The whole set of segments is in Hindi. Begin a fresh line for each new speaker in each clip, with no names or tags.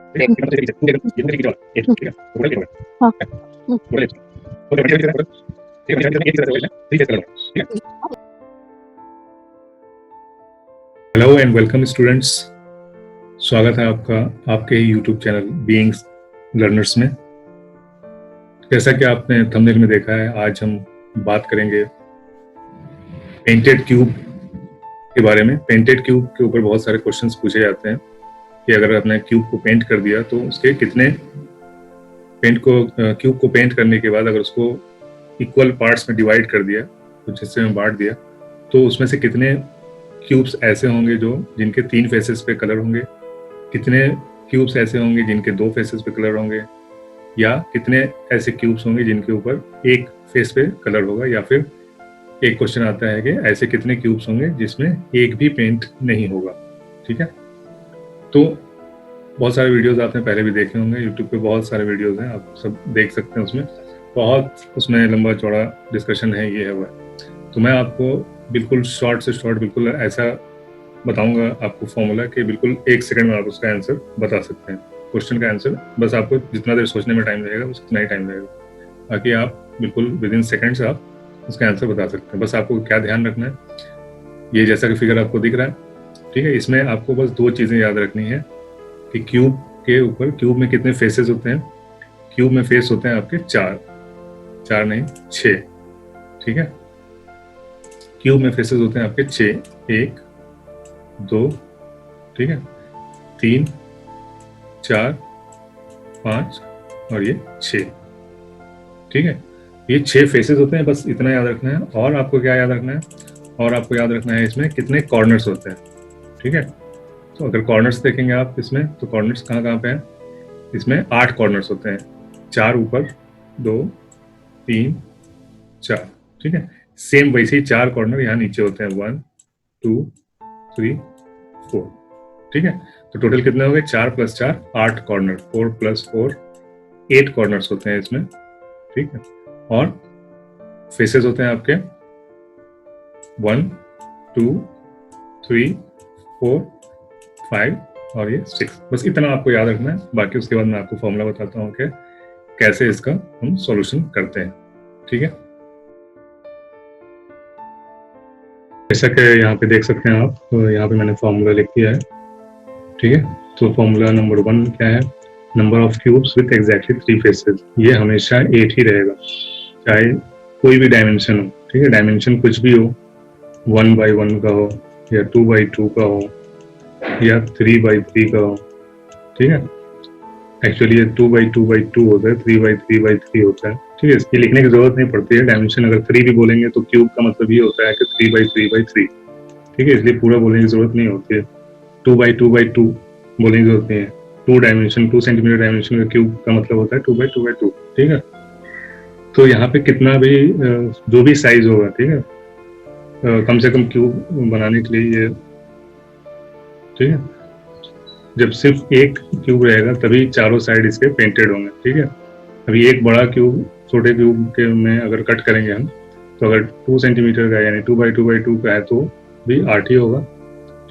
हाँ।
हेलो एंड वेलकम स्टूडेंट्स, स्वागत है आपका आपके यूट्यूब चैनल बीइंग्स लर्नर्स में। जैसा कि आपने थंबनेल में देखा है, आज हम बात करेंगे पेंटेड क्यूब के बारे में। पेंटेड क्यूब के ऊपर बहुत सारे क्वेश्चंस पूछे जाते हैं कि अगर आपने क्यूब को पेंट कर दिया तो उसके कितने क्यूब को पेंट करने के बाद अगर उसको इक्वल पार्ट्स में डिवाइड कर दिया, कुछ हिस्से में बांट दिया, तो उसमें से कितने क्यूब्स ऐसे होंगे जो जिनके 3 फेसेस पे कलर होंगे, कितने क्यूब्स ऐसे होंगे जिनके 2 फेसेस पे कलर होंगे, या कितने ऐसे क्यूब्स होंगे जिनके ऊपर एक फेस पे कलर होगा। या फिर एक क्वेश्चन आता है कि ऐसे कितने क्यूब्स होंगे जिसमें एक भी पेंट नहीं होगा। ठीक है, तो बहुत सारे वीडियोस आपने पहले भी देखे होंगे, यूट्यूब पे बहुत सारे वीडियोस हैं, आप सब देख सकते हैं। उसमें लंबा चौड़ा डिस्कशन है, ये है वो है। तो मैं आपको बिल्कुल शॉर्ट से शॉर्ट बिल्कुल ऐसा बताऊंगा आपको फॉर्मूला कि बिल्कुल 1 सेकंड में आप उसका आंसर बता सकते हैं। क्वेश्चन का आंसर बस आपको जितना देर सोचने में टाइम लगेगा बस उतना ही टाइम लगेगा, ताकि आप बिल्कुल विद इन सेकेंड्स आप उसका आंसर बता सकते हैं। बस आपको क्या ध्यान रखना है, ये जैसा कि फिगर आपको दिख रहा है, ठीक है, इसमें आपको बस 2 चीजें याद रखनी है कि क्यूब के ऊपर, क्यूब में कितने फेसेस होते हैं। क्यूब में फेस होते हैं आपके 4 नहीं 6। ठीक है, क्यूब में फेसेस होते हैं आपके 6, 1 2, ठीक है, 3 4 5 और ये 6। ठीक है, ये 6 फेसेस होते हैं, बस इतना याद रखना है। और आपको क्या याद रखना है, और आपको याद रखना है इसमें कितने कॉर्नर्स होते हैं। ठीक है, तो अगर कॉर्नर्स देखेंगे आप इसमें, तो कॉर्नर्स कहाँ कहाँ पे हैं, इसमें 8 कॉर्नर्स होते हैं, 4 ऊपर, 2 3 4। ठीक है, सेम वैसे ही 4 कॉर्नर यहाँ नीचे होते हैं, 1 2 3 4। ठीक है, तो टोटल कितने हो गए, 4 + 4 8 कॉर्नर, 4 + 4 8 कॉर्नर्स होते हैं इसमें। ठीक है, और फेसेस होते हैं आपके 1 2 3 4 5 और ये 6। बस इतना आपको याद रखना है। बाकी उसके बाद मैं आपको फॉर्मूला बताता हूँ कि कैसे इसका हम सॉल्यूशन करते हैं। ठीक है, जैसा कि यहाँ पे देख सकते हैं आप, तो यहाँ पे मैंने फॉर्मूला लिख दिया है। ठीक है, तो फॉर्मूला नंबर 1 क्या है, number of cubes with exactly 3 faces. ये हमेशा 8 ही रहेगा, चाहे कोई भी डायमेंशन हो। ठीक है, डायमेंशन कुछ भी हो, 1/1 का हो या 2/2 का हो या 3/3 का हो। ठीक है, एक्चुअली ये 2/2/2 होता है, 3/3/3 होता है। ठीक है, इसकी लिखने की जरूरत नहीं पड़ती है। डायमेंशन अगर 3 भी बोलेंगे तो क्यूब का मतलब ये होता है कि 3/3/3। ठीक है, इसलिए पूरा बोलने की जरूरत नहीं होती है। 2/2/2 बोलने की जरूरत नहीं है। 2 सेंटीमीटर डायमेंशन का क्यूब का मतलब होता है 2/2/2। ठीक है, तो यहाँ पे कितना भी जो भी साइज होगा, ठीक है, कम से कम क्यूब बनाने के लिए ये, ठीक है, जब सिर्फ एक क्यूब रहेगा तभी चारों साइड इसके पेंटेड होंगे। ठीक है, अभी एक बड़ा क्यूब छोटे क्यूब के में अगर कट करेंगे हम, तो अगर 2 सेंटीमीटर का यानी 2/2/2 का है तो भी 8 ही होगा।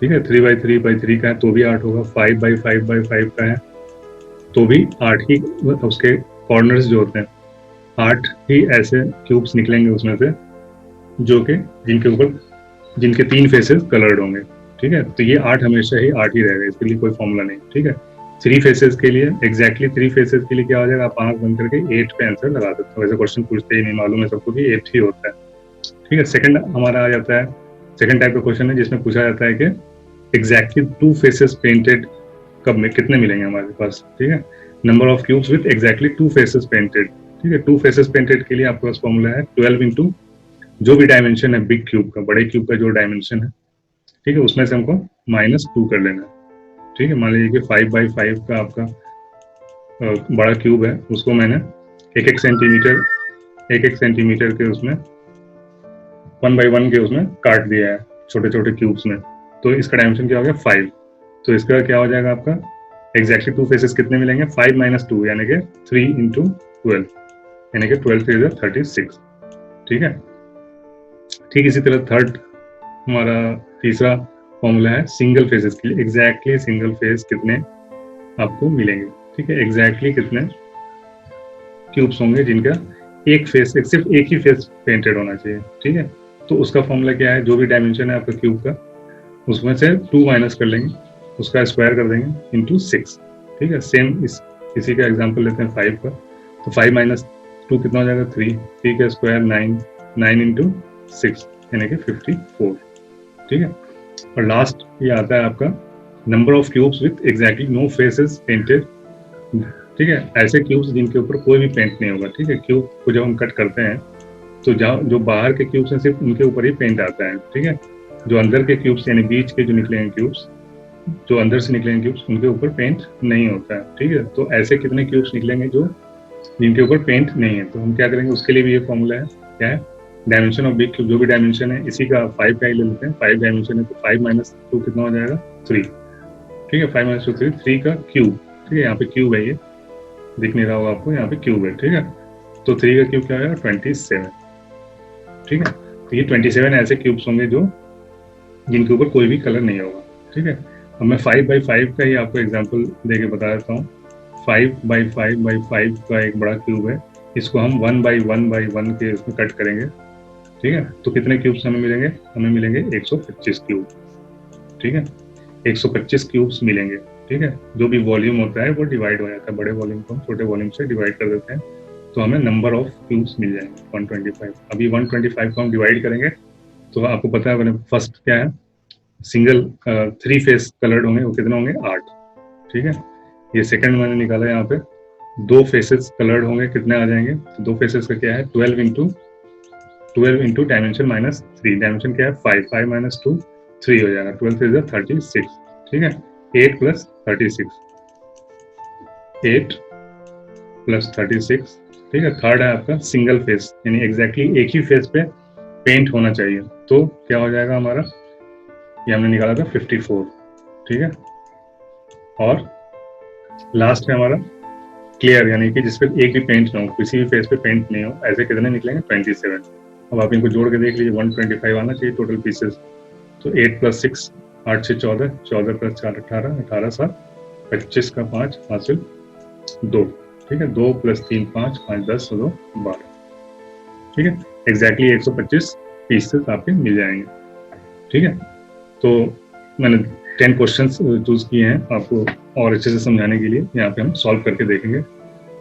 ठीक है, 3/3/3 का है तो भी 8 होगा, 5/5/5 का है तो भी 8 ही। उसके कॉर्नर्स जो होते हैं 8 ही ऐसे क्यूब्स निकलेंगे उसमें से, जो कि जिनके 3 फेसेस कलर्ड होंगे। ठीक है, तो ये 8 हमेशा ही 8 ही रहेगा, इसके लिए कोई फॉर्मूला नहीं। ठीक है, 3 फेसेस के लिए, एग्जैक्टली 3 फेसेस के लिए क्या हो जाएगा, आप आंख बंद करके 8 पे आंसर लगा सकते हो। वैसे क्वेश्चन पूछते ही नहीं, मालूम है सबको कि 8 ही होता है। ठीक है, सेकंड हमारा आ जाता है, सेकंड टाइप का क्वेश्चन है जिसमें पूछा जाता है कि एग्जैक्टली 2 फेसेस पेंटेड कब में कितने मिलेंगे हमारे पास। ठीक है, number of cubes with exactly 2 faces painted. ठीक है, 2 फेसेस पेंटेड के लिए आपके पास फॉर्मूला है 12 इंटू जो भी डायमेंशन है बिग क्यूब का, बड़े क्यूब का जो डायमेंशन है, ठीक है, उसमें से हमको -2 कर लेना है। ठीक है, मान लीजिए कि 5/5 का आपका बड़ा क्यूब है, उसको मैंने 1-1 सेंटीमीटर के उसमें 1/1 के उसमें काट दिया है छोटे छोटे क्यूब्स में, तो इसका डायमेंशन क्या हो गया 5। तो इसका क्या हो जाएगा आपका, एग्जैक्टली 2 फेसेस कितने मिलेंगे, 5 - 2 यानी कि 3 × 12 यानी कि 12 3 = 36। ठीक है, ठीक इसी तरह थर्ड हमारा तीसरा फॉर्मूला है सिंगल फेसेस के लिए, एग्जैक्टली सिंगल फेस कितने आपको मिलेंगे। ठीक है, एग्जैक्टली कितने क्यूब्स होंगे जिनका एक फेस, सिर्फ एक ही फेस पेंटेड होना चाहिए। ठीक है, तो उसका फॉर्मूला क्या है, जो भी डायमेंशन है आपका क्यूब का उसमें से 2 माइनस कर लेंगे, उसका स्क्वायर कर देंगे इंटू 6। ठीक है, सेम इसी का एग्जांपल लेते हैं 5 का, तो 5 माइनस 2 कितना हो जाएगा 3, 3 का स्क्वायर 9, 9 इंटू 6 यानी कि 54। ठीक है, और लास्ट ये आता है आपका number of cubes with exactly no faces painted. ठीक है, ऐसे क्यूब्स जिनके ऊपर कोई भी पेंट नहीं होगा। ठीक है, क्यूब को जब हम कट करते हैं तो जो बाहर के क्यूब्स हैं सिर्फ उनके ऊपर ही पेंट आता है। ठीक है, जो अंदर के क्यूब्स यानी बीच के जो निकलेंगे क्यूब्स, जो अंदर से निकलेंगे क्यूब्स, उनके ऊपर पेंट नहीं होता है। ठीक है, तो ऐसे कितने क्यूब्स निकलेंगे जो जिनके ऊपर पेंट नहीं है, तो हम क्या करेंगे, उसके लिए भी ये फॉर्मूला है, क्या है, डायमेंशन ऑफ बिग क्यूब। जो भी डायमेंशन है इसी का 5 का ही ले लेते हैं, 5 डायमेंशन है तो 5 माइनस 2 कितना हो जाएगा 3। ठीक है, 5 माइनस 2 3, 3 का क्यूब। ठीक है, यहाँ पे क्यूब है, ये दिख नहीं रहा होगा आपको, यहाँ पे क्यूब है। ठीक है, तो 3 का क्यूब क्या होगा 27। ठीक है, तो ये 27 ऐसे क्यूब्स होंगे जो जिनके ऊपर कोई भी कलर नहीं होगा। ठीक है, अब मैं 5x5 का ही आपको एग्जांपल देके बता देता हूँ। 5x5x5 का एक बड़ा क्यूब है, इसको हम 1x1x1 के उसमें कट करेंगे। ठीक है, तो कितने क्यूब्स हमें मिलेंगे, हमें मिलेंगे 125 क्यूब। ठीक है, 125 क्यूब्स मिलेंगे। ठीक है, जो भी वॉल्यूम होता है वो डिवाइड हो जाता है, बड़े वॉल्यूम को हम छोटे वॉल्यूम से डिवाइड कर देते हैं, तो हमें नंबर ऑफ क्यूब्स मिल जाएंगे 125। अभी 125 को हम डिवाइड करेंगे तो आपको पता है फर्स्ट क्या है, सिंगल 3 फेस कलर्ड होंगे, वो कितने होंगे 8। ठीक है, ये सेकंड मैंने निकाला यहाँ पे, 2 फेसेस कलर्ड होंगे, कितने आ जाएंगे, तो 2 फेसेस का क्या है 12 इंटू डायमेंशन माइनस 3, डायमेंशन क्या है 5, 5 माइनस 2 3 हो जाएगा, 12 इज 36। ठीक है, 8 प्लस 36, 8 प्लस 36। ठीक है, थर्ड है आपका सिंगल फेस, यानी एग्जैक्टली एक ही फेस पे पेंट होना चाहिए, तो क्या हो जाएगा हमारा, ये हमने निकाला था 54। ठीक है, और लास्ट है हमारा क्लियर, यानी कि जिसपे एक भी पेंट ना हो, किसी भी फेस पे पेंट नहीं हो, ऐसे कितने निकलेंगे 27। अब आप इनको जोड़ के देख लीजिए, 125 आना चाहिए टोटल पीसेस, तो 8 प्लस 6 8 से 14, 14 प्लस 4 18, 18 7 25 का 5 हासिल 2। ठीक है, 2 प्लस 3 5, 5 10 2 12। ठीक है, एग्जैक्टली 125 पीसेस आपके मिल जाएंगे। ठीक है, तो मैंने 10 क्वेश्चंस चूज किए हैं आपको और अच्छे से समझाने के लिए, यहाँ पे हम सॉल्व करके देखेंगे।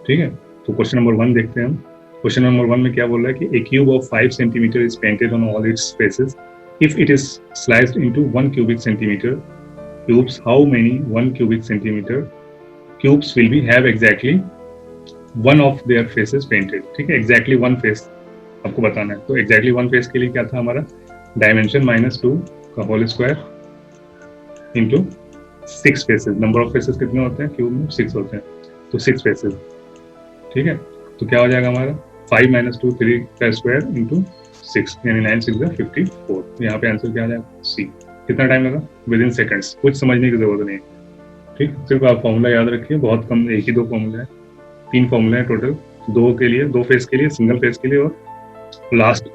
ठीक है, तो क्वेश्चन नंबर 1 देखते हैं हम। क्वेश्चन नंबर 1 में क्या बोल रहा है कि a cube of 5 centimetre is painted on all its faces if it is sliced into 1 cubic centimeter cubes, how many 1 cubic centimeter cubes will be have exactly one of their faces painted। ठीक है, exactly one face आपको बताना है, तो exactly one face के लिए क्या था हमारा, डायमेंशन -2 का whole square into 6 faces. Number of faces कितने होते हैं क्यूब में, 6 होते हैं, तो 6 फेसेस। ठीक है, तो क्या हो जाएगा हमारा 5 माइनस 2 3 का स्क्वायर इंटू 6 यानी 9 6 54। यहाँ पे आंसर क्या आ जाएगा सी। कितना टाइम लगा, विद इन सेकेंड्स, कुछ समझने की जरूरत नहीं। ठीक, सिर्फ आप फॉर्मूला याद रखिए, बहुत कम, एक ही 2 फॉर्मूला है, 3 फॉर्मूला है टोटल, 2 के लिए, 2 फेस के लिए, सिंगल फेस के लिए, और लास्ट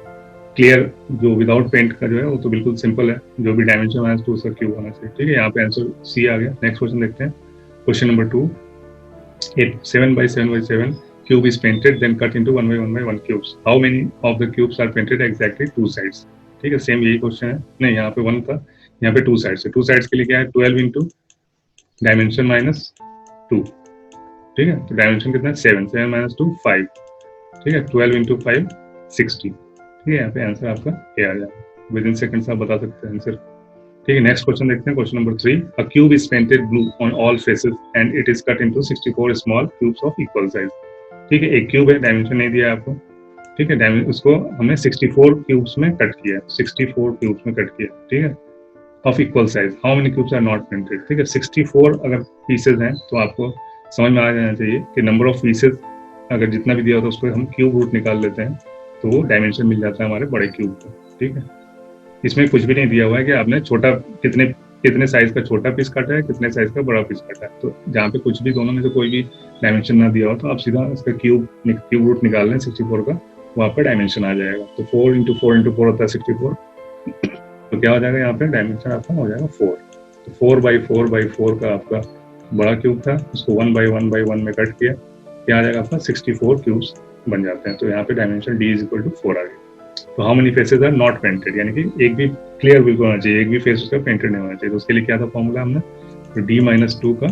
क्लियर जो विदाउट पेंट का जो है वो तो बिल्कुल सिंपल है, जो भी डायमेंशन है तो उसका क्यूब होना चाहिए। ठीक है, यहाँ पे आंसर सी आ गया। नेक्स्ट क्वेश्चन देखते हैं, question number 2, 7x7x7 cube is painted then cut into 1x1x1 cubes, how many of the cubes are painted exactly 2 sides। ठीक है, सेम यही क्वेश्चन है, नहीं यहाँ पे 1 था, यहाँ पे 2 साइड्स है, 2 साइड्स के लिए क्या है 12 इंटू डायमेंशन माइनस 2। ठीक है, तो डायमेंशन कितना है 7, 7 माइनस 2 5। ठीक है, 12 इंटू 5 60। ठीक है, यहाँ पे आंसर आपका ए आ जाएगा, विद इन सेकंड्स आप बता सकते हैं आंसर। ठीक है, नेक्स्ट क्वेश्चन देखते हैं, question number 3, a cube is painted blue on all faces and it is cut into 64 small cubes of equal size. ठीक है, एक क्यूब है, डायमेंशन नहीं दिया आपको। ठीक है, उसको हमने 64 क्यूब्स में कट किया, 64 क्यूब्स में कट किया। ठीक है, of equal size, how many cubes are not painted. ठीक है, 64 अगर पीसेज हैं तो आपको समझ में आ जाना चाहिए कि नंबर ऑफ पीसेज अगर जितना भी दिया होता है उसको हम क्यूब रूट निकाल लेते हैं, तो वो डायमेंशन मिल जाता है हमारे बड़े क्यूब को। ठीक है, इसमें कुछ भी नहीं दिया हुआ है कि आपने छोटा कितने साइज का छोटा पीस काटा है, कितने साइज का बड़ा पीस काटा है, तो जहाँ पे कुछ भी दोनों में से कोई भी डायमेंशन ना दिया हो तो आप सीधा इसका क्यूब रूट निकाल लें 64 का, वो आपका डायमेंशन आ जाएगा। तो 4 इंटू 4 इंटू 4 होता है 64, तो क्या हो जाएगा यहाँ पे डायमेंशन आपका हो जाएगा 4। तो 4 बाई 4 बाई 4 का आपका बड़ा क्यूब था, उसको 1 by 1 में कट किया, क्या आ जाएगा आपका 64 क्यूब्स बन जाते हैं। तो यहाँ पे dimension d is equal to 4 आ गया। तो how many faces are not painted, यानी कि एक भी क्लियर बिल्कुल होना चाहिए, एक भी फेस उसका पेंटेड नहीं होना चाहिए। तो उसके लिए क्या था फॉर्मूला हमने, तो d-2 का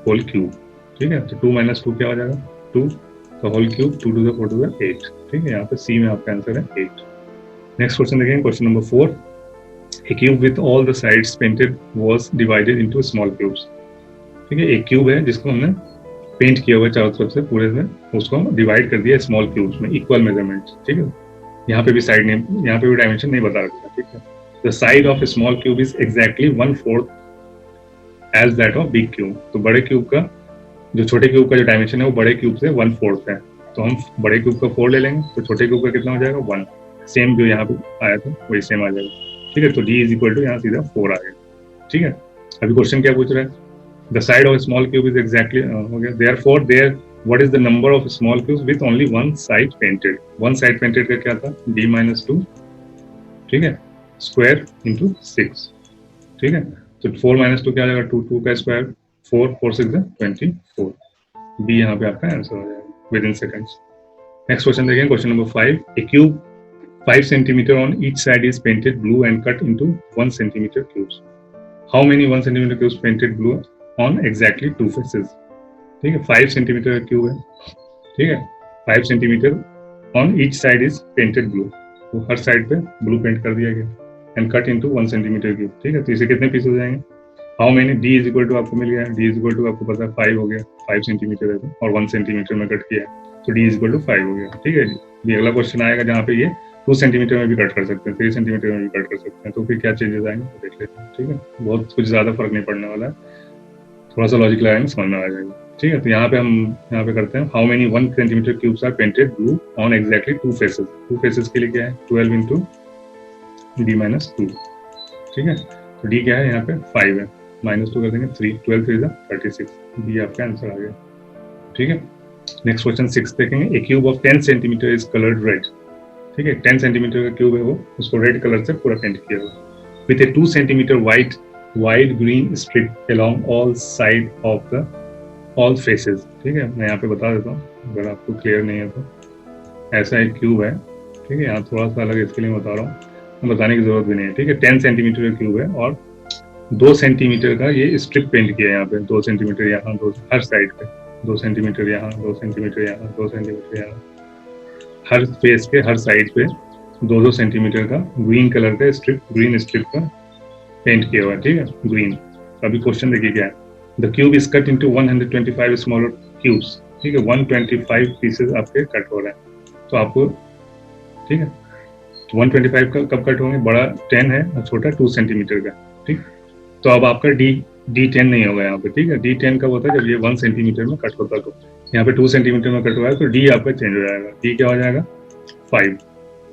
होल क्यूब, ठीक है। तो 2 - 2 क्या हो जाएगा, 2 का whole cube, 2 to the 4 to the 8, ठीक है। यहाँ पे सी में आपका आंसर है 8। नेक्स्ट क्वेश्चन देखेंगे, question number 4। A cube with all the sides painted was divided into small cubes, ठीक है। एक क्यूब है जिसको हमने पेंट किया हुआ है चारों तरफ से पूरे से, उसको हम डिवाइड कर दिया स्मॉल क्यूब्स में, इक्वल मेजरमेंट, ठीक है। यहाँ पे भी साइड नेम, यहाँ पे भी डायमेंशन नहीं बता रखा, ठीक है। The side of a small cube is exactly 1/4 as that of big cube. तो बड़े क्यूब का, जो छोटे क्यूब का जो डायमेंशन है वो बड़े क्यूब से 1/4 है। तो हम बड़े क्यूब का 4 ले लेंगे, तो छोटे क्यूब का कितना हो जाएगा 1, सेम जो यहाँ पे आया था वही सेम आ जाएगा, ठीक है। तो d इज इक्वल टू यहाँ सीधा 4 आ गया, ठीक है। अभी क्वेश्चन क्या पूछ रहा है, the side of small cube is exactly हो गया, therefore there what is the number of small cubes with only one side painted. One side painted का क्या था, d-2, ठीक है, स्क्वायर इंटू 6, ठीक है। तो 4 - 2 क्या आ जाएगा, 2, 2 का स्क्वायर 4, 4 6 24, बी यहाँ पे आपका आंसर हो जाएगा within seconds. Next question देखिए, question number 5। A cube 5 centimeter on each side is painted blue and cut into 1 centimeter cubes. How many 1 centimeter cubes painted blue on exactly 2 faces? ठीक है, 5 centimeter का क्यूब है, ठीक है। 5 centimeter on each side is painted blue, तो हर साइड पे ब्लू पेंट कर दिया गया, and cut into 1 centimeter cube, ठीक है। तो इसे कितने पीस हो जाएंगे, how many, d is equal to आपको मिल गया, d इज इक्वल टू आपको पता है 5 हो गया, 5 सेंटीमीटर है और 1 सेंटीमीटर में कट किया है, तो d इज इक्वल टू 5 हो गया, ठीक है। ये अगला क्वेश्चन आएगा जहाँ पे ये 2 सेंटीमीटर में भी कट कर सकते हैं, 3 सेंटीमीटर में भी कट कर सकते हैं, तो फिर क्या चेंजेस आएंगे तो देख लेते हैं, ठीक है। बहुत कुछ ज्यादा फर्क नहीं पड़ने वाला है, थोड़ा सा लॉजिक लगाएंगे समझ में आ जाएगा, ठीक है। तो यहाँ पे हम यहाँ पे करते हैं, how many 1 centimetre cubes are painted blue on exactly 2 faces. 2 faces के लिए क्या है, 12 इंटू d-2, ठीक है। तो d क्या है यहाँ पे 5 है, -2 कर देंगे 3, 12 3 36, बी आपका आंसर आ गया, ठीक है। नेक्स्ट क्वेश्चन 6 देखेंगे, a cube of 10 centimetre is coloured red, ठीक है। 10 सेंटीमीटर का क्यूब है वो, उसको रेड कलर से पूरा पेंट किया हुआ, with A 2 centimetre wide green strip along all side of the all faces, ठीक है। मैं यहाँ पे बता देता हूँ अगर आपको क्लियर नहीं है तो, ऐसा एक क्यूब है, ठीक है। यहाँ थोड़ा सा अलग इसके लिए बता रहा हूँ, बताने की जरूरत भी नहीं है, ठीक है। 10 सेंटीमीटर का क्यूब है और 2 सेंटीमीटर का ये स्ट्रिप पेंट किया है यहाँ पे, 2 सेंटीमीटर यहाँ, 2 हर साइड पे, 2 सेंटीमीटर यहाँ, 2 सेंटीमीटर यहाँ, 2 सेंटीमीटर यहाँ, हर फेस के हर साइड पे 2-2 सेंटीमीटर का ग्रीन कलर का स्ट्रिप, ग्रीन स्ट्रिप का पेंट किया हुआ है, ठीक है, ग्रीन। अभी क्वेश्चन देखिए क्या है, the cube is cut into 125 smaller cubes, ठीक है। 125 पीसेस आपके कट हो रहे हैं, तो आपको, ठीक है, तो 125 का कब कट होंगे, बड़ा 10 है और छोटा 2 सेंटीमीटर का, ठीक। तो अब आपका D10 नहीं होगा यहाँ पे, ठीक है। D10 कब होता है, जब ये 1 सेंटीमीटर में कट होता है, तो यहाँ पे 2 सेंटीमीटर में कट हुआ है, तो D आपका चेंज हो जाएगा, D क्या हो जाएगा 5,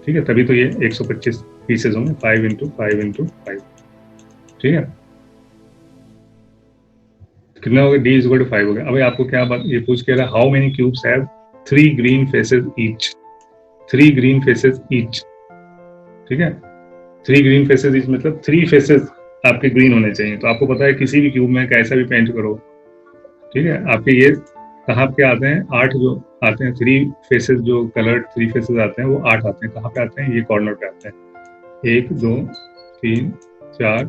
ठीक है। तभी तो ये 125 पीसेज होंगे, 5 इंटू 5 इंटू 5, ठीक है। कितना हो गया, D इज इक्वल टू 5 हो गया। अभी आपको क्या बात ये पूछ के रहा, how many cubes have 3 green faces each, 3 green faces each, ठीक है। 3 ग्रीन फेसेस ईच मतलब 3 फेसेस आपके ग्रीन होने चाहिए। तो आपको पता है किसी भी क्यूब में कैसा भी पेंट करो, ठीक है, आपके ये कहाँ पे आते हैं, 8 जो आते हैं 3 फेसेस, जो कलर्ड 3 फेसेस आते हैं वो 8 आते हैं, कहाँ पे आते हैं, ये कॉर्नर पे आते हैं, 1 2 3 4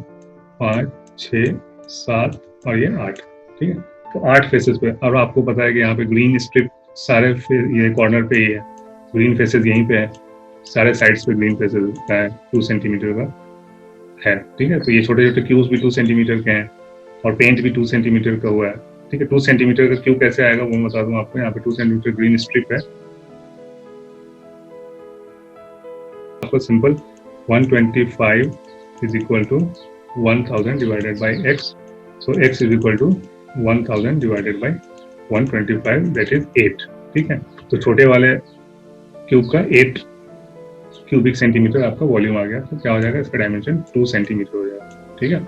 5 6 7 और ये 8, ठीक है। तो 8 फेसेस पे, और आपको पता है कि यहाँ पे ग्रीन स्ट्रिप सारे ये कॉर्नर पे ही है, ग्रीन फेसेस यहीं पे है, सारे साइड्स पे ग्रीन फेसेस का है, 2 सेंटीमीटर का है, ठीक है। तो ये छोटे छोटे क्यूब्स भी 2 सेंटीमीटर के हैं और पेंट भी 2 सेंटीमीटर का हुआ है, ठीक है। 2 सेंटीमीटर का क्यूब कैसे आएगा वो बता दूं आपको, यहाँ पे 2 सेंटीमीटर ग्रीन स्ट्रिप है, आपको simple 125 is equal to 1000 divided by x, so x is equal to 1000 divided by 125 that is 8, ठीक है। तो छोटे वाले क्यूब का 8 क्यूबिक सेंटीमीटर आपका वॉल्यूम आ गया, तो क्या हो जाएगा, इसका डायमेंशन 2 सेंटीमीटर हो जाएगा, ठीक है।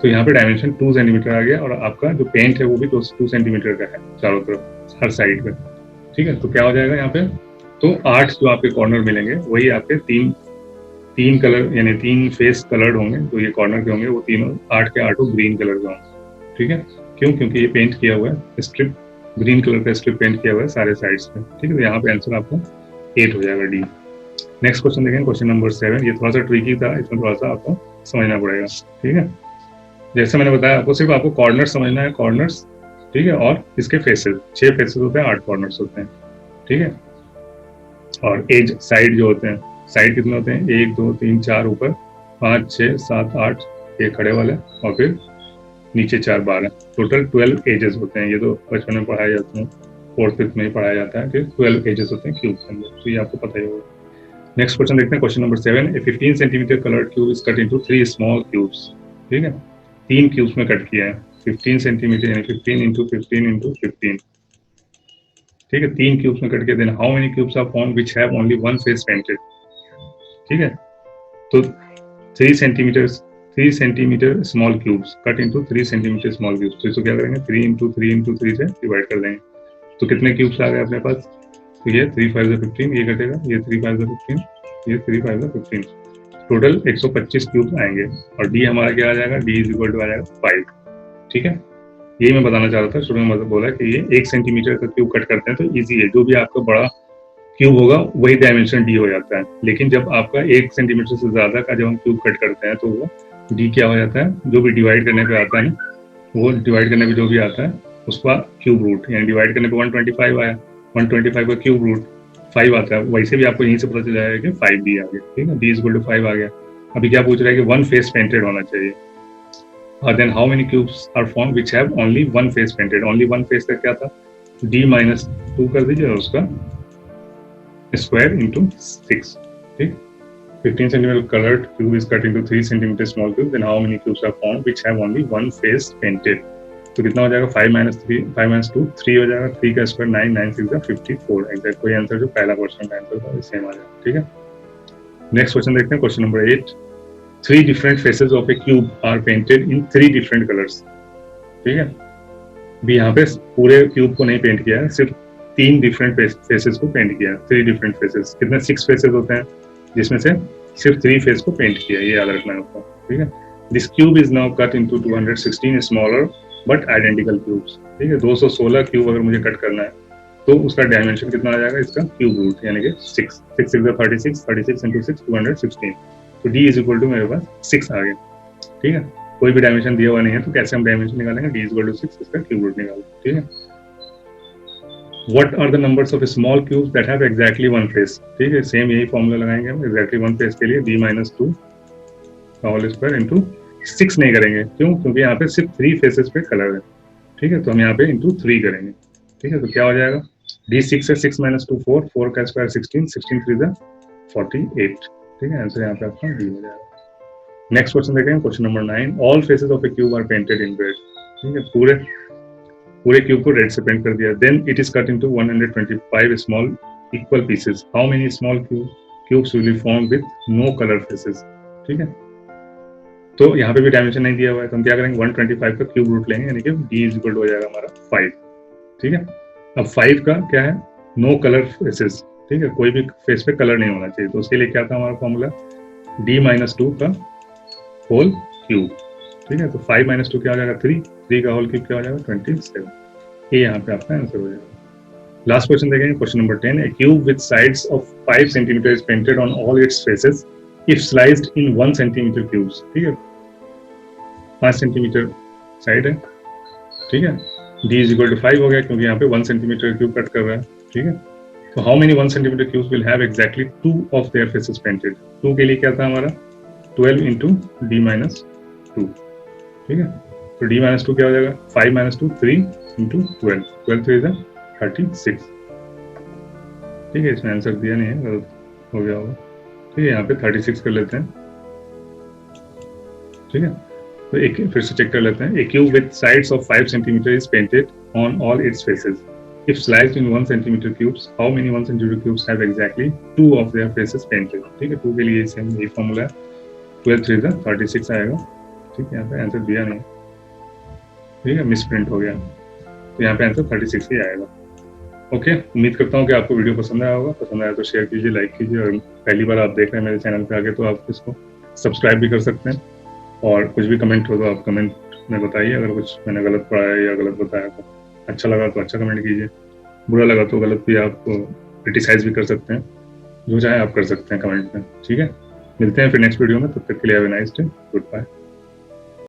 तो यहाँ पे डायमेंशन 2 सेंटीमीटर आ गया और आपका जो पेंट है वो भी 2 सेंटीमीटर का है चारों तरफ हर साइड पे, ठीक है। तो क्या हो जाएगा यहाँ पे, तो 8 जो आपके कॉर्नर मिलेंगे वही आपके तीन कलर यानी 3 फेस कलर्ड होंगे, जो ये कॉर्नर के होंगे वो तीनों 8 के 8 ग्रीन कलर के होंगे, ठीक है। क्यों? क्योंकि ये पेंट किया हुआ है, स्ट्रिप ग्रीन कलर का स्ट्रिप पेंट किया हुआ है सारे साइड्स पे, ठीक है। तो यहाँ पे आंसर आपका 8 हो जाएगा, डी। नेक्स्ट क्वेश्चन देखें, क्वेश्चन नंबर 7। ये थोड़ा सा ट्रिकी था, इसमें थोड़ा सा आपको समझना पड़ेगा, ठीक है। जैसे मैंने बताया आपको, सिर्फ आपको कॉर्नर समझना है, कॉर्नर्स, ठीक है, और इसके फेसेस, 6 फेसेस होते हैं, 8 कॉर्नर्स होते हैं, ठीक है। और एज साइड जो होते हैं, साइड कितने होते हैं? 1 2 3 4 ऊपर, 5 6 7 8 ये खड़े वाले, और फिर नीचे 4 12, टोटल 12 एजेस होते हैं। ये तो बचपन में पढ़ाए जाते हैं, 4th 5th में ही पढ़ाया जाता है कि 12 एजेस होते हैं क्यूब के अंदर, तो ये आपको पता ही होगा। नेक्स्ट क्वेश्चन देखते हैं, question number 7। A 15 centimetre coloured cube is cut into 3 small cubes, ठीक है। 3 क्यूब्स में कट किया है, 15 सेंटीमीटर यानी 15 इंटू 15 इंटू 15, ठीक है। 3 क्यूब्स में कट किया। Then how many cubes are formed which have only one face painted, ठीक है। तो 3 centimetre small cubes cut into 3 centimetre small cubes, तो इसको क्या करेंगे? 3 इंटू 3 इंटू 3 से डिवाइड कर देंगे, तो कितने क्यूब्स आ गए अपने पास? तो ये 3 5 15, ये कटेगा, ये 3 5 15, ये 3 5 15, टोटल 125 क्यूब आएंगे। और डी हमारा क्या आ जाएगा? डी इज इक्वल टू आ जाएगा 5, ठीक है। यही मैं बताना चाह रहा था, शुरू में मतलब बोला कि ये 1 सेंटीमीटर का क्यूब कट करते हैं तो इजी है, जो भी आपका बड़ा क्यूब होगा वही डायमेंशन डी हो जाता है। लेकिन जब आपका 1 सेंटीमीटर से ज्यादा का जब हम क्यूब कट करते हैं तो वो डी क्या हो जाता है? जो भी डिवाइड करने पे आता है ना, वो डिवाइड करने पे जो भी आता है उसका क्यूब रूट, यानी डिवाइड करने पे 125 आया, 125 का क्यूब रूट 5 आता है। वैसे भी आपको यहीं से पता चल जाएगा कि 5 डी आ गया, ठीक है। डी इज इक्वल टू 5 आ गया। अभी क्या पूछ रहा है कि वन फेस पेंटेड होना चाहिए। Then how many cubes are form which have only one face painted. Only one face का क्या था? डी माइनस 2 कर दीजिए और उसका स्क्वायर इंटू 6, ठीक। 15 centimetre colored cube is cut into 3 centimeter small cube. Then how many cubes are formed which have only one face painted? तो कितना हो जाएगा? 5 minus 2 3 हो जाएगा, 3 का स्क्वायर 9 9 6 54, एग्जैक्ट कोई आंसर जो पहला क्वेश्चन का आंसर था सेम आ जाएगा, ठीक है। नेक्स्ट क्वेश्चन देखते हैं, question number 8। 3 different faces of a cube are painted in 3 different colors, ठीक है। भी यहाँ पे पूरे क्यूब को नहीं पेंट किया है, सिर्फ 3 डिफरेंट फेसेस को पेंट किया है। 3 डिफरेंट फेसेस, कितने? 6 फेसेस होते हैं, जिसमें से सिर्फ 3 फेस को पेंट किया है, ये याद रखना है आपको, ठीक है। This cube is now cut into 216 smaller but identical cubes, ठीक है। 216 क्यूब अगर मुझे कट करना है तो उसका डायमेंशन कितना आ जाएगा? इसका क्यूब रूट यानी कि 6 6 6 36 36 इंटू 6 216, तो डी इज इक्वल टू मेरे पास 6 आ गया, ठीक है। कोई भी डायमेंशन दिया हुआ नहीं है तो कैसे हम डायमेंशन निकालेंगे? डी इज इक्वल टू 6, इसका क्यूब रूट निकालो, ठीक है। What are the numbers of a small cubes that have exactly one face? ठीक है, सेम यही फॉर्मूला लगाएंगे हम exactly one face के लिए, d minus 2 का होल स्क्वायर इंटू 6 नहीं करेंगे, क्यों? क्योंकि यहाँ पे सिर्फ 3 फेसेस पे कलर है, ठीक है। तो हम यहाँ पे इंटू 3 करेंगे, ठीक है। तो क्या हो जाएगा? d 6 है, 6 minus 2 4, 4 का स्क्वायर 16, 16 3 48, ठीक है। आंसर यहाँ पे आपका d हो जाएगा। नेक्स्ट क्वेश्चन देखेंगे, question number 9। All faces of a cube are painted in red, ठीक है। पूरे क्यूब को रेड से पेंट कर दिया। Then it is cut into 125 small equal pieces. How many small cubes will be form with no colour faces, ठीक है। तो यहाँ पे भी डायमेंशन नहीं दिया हुआ है, तो हम क्या करेंगे? 125 का क्यूब रूट लेंगे, यानी कि d इज इक्वल टू हो जाएगा हमारा 5, ठीक है। अब 5 का क्या है? नो कलर फेसेस, ठीक है। कोई भी फेस पे कलर नहीं होना चाहिए, तो उसके लिए क्या था हमारा फॉर्मूला? d माइनस 2 का होल क्यूब, ठीक है। तो 5 माइनस 2 क्या हो जाएगा? 3 का होल क्यूब क्या हो जाएगा? 27, ये यहाँ पे आपका आंसर हो जाएगा। लास्ट क्वेश्चन देखेंगे, question number 10। A cube with sides of 5 centimetre is painted on all its faces if sliced in 1 centimetre cubes, ठीक है। 5 सेंटीमीटर साइड है, ठीक है। d इज इक्वल टू 5 हो गया, क्योंकि यहाँ पे 1 सेंटीमीटर क्यूब कट कर रहा है, ठीक है। तो how many 1 centimetre cubes will have exactly 2 of their faces painted? 2 के लिए क्या था हमारा? 12 इंटू d माइनस 2, ठीक है। तो d माइनस 2 क्या हो जाएगा? 5 माइनस 2 3 इंटू 12, 12 3 is 36, ठीक है। इसमें आंसर दिया नहीं है, गलत हो गया होगा, ठीक है। यहाँ पे 36 कर लेते हैं, ठीक है। तो एक फिर से चेक कर लेते हैं। A cube with sides of 5 centimetre is painted on all its faces if sliced in 1 centimetre cubes. How many 1 centimetre cubes have exactly 2 of their faces painted, ठीक है। 2 के लिए सेम यही फॉर्मूला है, 12 3 is 36 आएगा, ठीक है। यहाँ पे आंसर दिया नहीं, ठीक है, मिसप्रिंट हो गया, तो यहाँ पे आंसर 36 ही आएगा। ओके, उम्मीद करता हूँ कि आपको वीडियो पसंद आया होगा। पसंद आया तो शेयर कीजिए, लाइक कीजिए, और पहली बार आप देख रहे हैं मेरे चैनल पे आगे तो आप इसको सब्सक्राइब भी कर सकते हैं। और कुछ भी कमेंट हो तो आप कमेंट में बताइए, अगर कुछ मैंने गलत पढ़ा है या गलत बताया तो। अच्छा लगा तो अच्छा कमेंट कीजिए, बुरा लगा तो गलत भी आप क्रिटिसाइज भी कर सकते हैं, जो चाहे आप कर सकते हैं कमेंट में। ठीक है, मिलते हैं फिर नेक्स्ट वीडियो में, तब तक के लिए have a nice day, good bye.